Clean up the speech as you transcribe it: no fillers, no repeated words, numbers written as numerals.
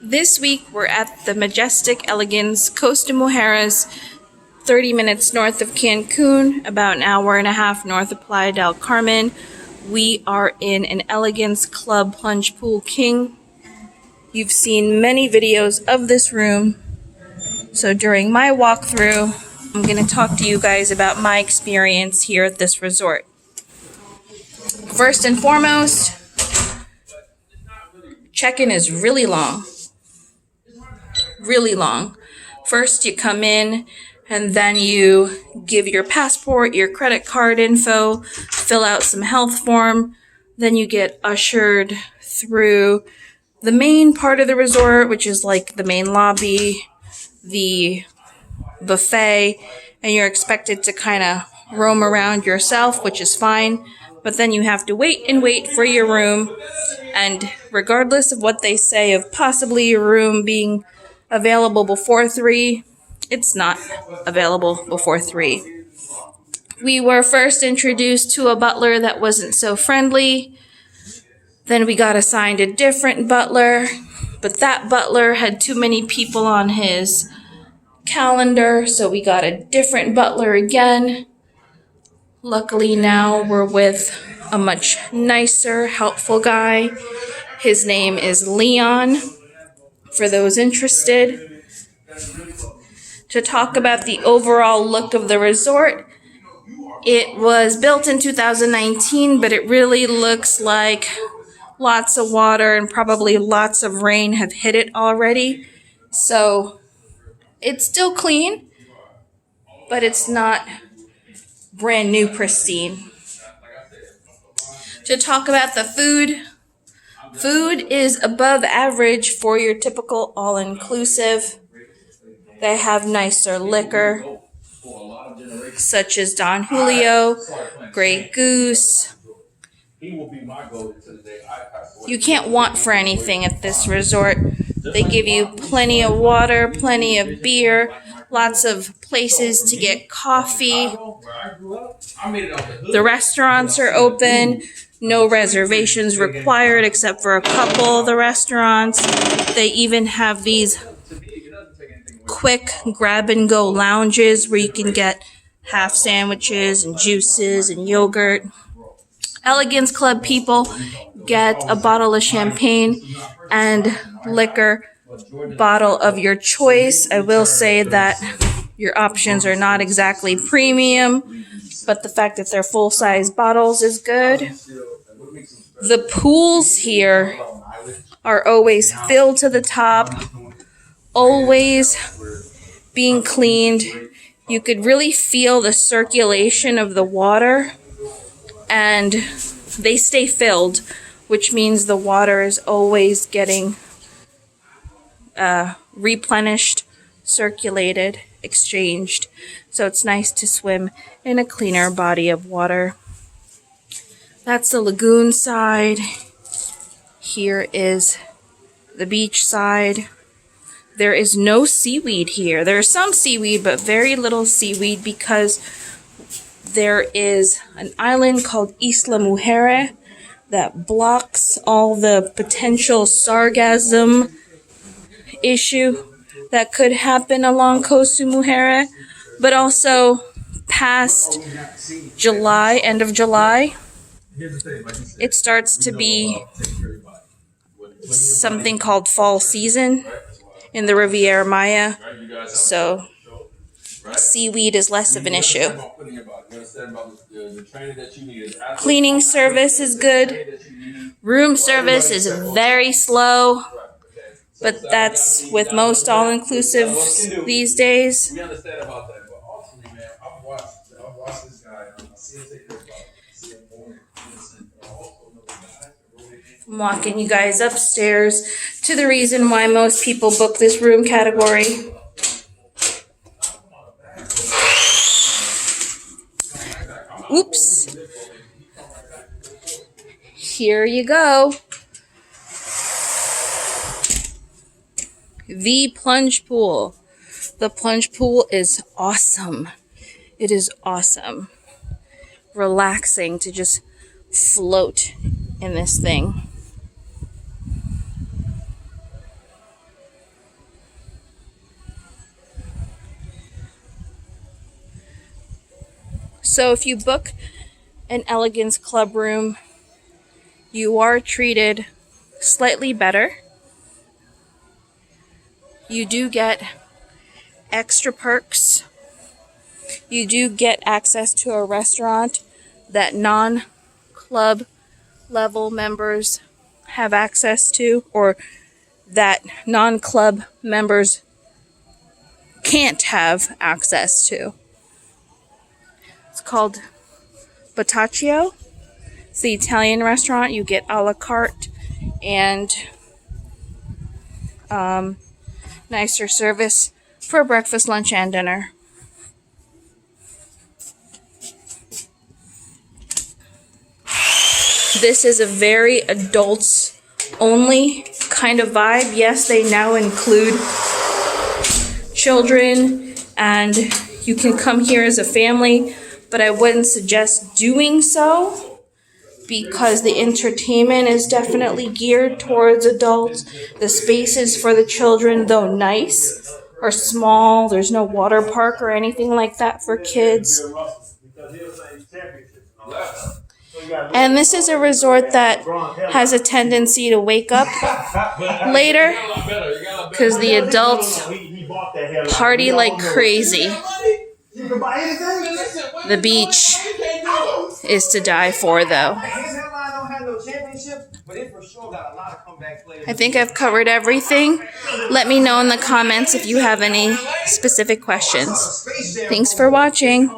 This week we're at the Majestic, Elegance, Costa, Mujeres, 30 minutes north of Cancun, about an hour and a half north of Playa del Carmen. We are in an Elegance Club Plunge Pool King. You've seen many videos of this room, so during my walkthrough, I'm going to talk to you guys about my experience here at this resort. First and foremost, check-in is really long. Really long. First you come in and then you give your passport, your credit card info, fill out some health form, then you get ushered through the main part of the resort, which is like the main lobby, the buffet, and you're expected to kind of roam around yourself, which is fine, but then you have to wait and wait for your room, and regardless of what they say of possibly your room being available before 3, it's not available before 3. We were first introduced to a butler that wasn't so friendly. Then we got assigned a different butler, but that butler had too many people on his calendar, so we got a different butler again. Luckily now we're with a much nicer, helpful guy. His name is Leon. For those interested, to talk about the overall look of the resort, it was built in 2019, but it really looks like lots of water and probably lots of rain have hit it already. So it's still clean, but it's not brand new pristine. To talk about the food, food is above average for your typical all-inclusive. They have nicer liquor, such as Don Julio, Grey Goose. You can't want for anything at this resort. They give you plenty of water, plenty of beer, lots of places to get coffee. The restaurants are open. No reservations required except for a couple of the restaurants. They even have these quick grab-and-go lounges where you can get half sandwiches and juices and yogurt. Elegance Club people get a bottle of champagne and liquor bottle of your choice. I will say that your options are not exactly premium, but the fact that they're full-size bottles is good. The pools here are always filled to the top, always being cleaned. You could really feel the circulation of the water, and they stay filled, which means the water is always getting replenished, circulated, exchanged. So it's nice to swim in a cleaner body of water. That's the lagoon side. Here is the beach side. There is no seaweed here. There's some seaweed, but very little seaweed because there is an island called Isla Mujeres that blocks all the potential sargassum issue that could happen along Costa Mujeres, but also past July, end of July, it starts to be something called fall season in the Riviera Maya, so seaweed is less of an issue. Cleaning service is good. Room service is very slow, but that's with most all-inclusives these days. I'm walking you guys upstairs to the reason why most people book this room category. Oops. Here you go. The plunge pool. The plunge pool is awesome. It is awesome. Relaxing to just float in this thing. So if you book an Elegance club room, you are treated slightly better. You do get extra perks. You do get access to a restaurant that non-club level members have access to, or that non-club members can't have access to. It's called Bataccio. It's the Italian restaurant. You get a la carte and nicer service for breakfast, lunch, and dinner. This is a very adults only kind of vibe. Yes, they now include children and you can come here as a family, but I wouldn't suggest doing so because the entertainment is definitely geared towards adults. The spaces for the children, though nice, are small. There's no water park or anything like that for kids. And this is a resort that has a tendency to wake up later because the adults party like crazy. The beach is to die for, though. I think I've covered everything. Let me know in the comments if you have any specific questions. Thanks for watching.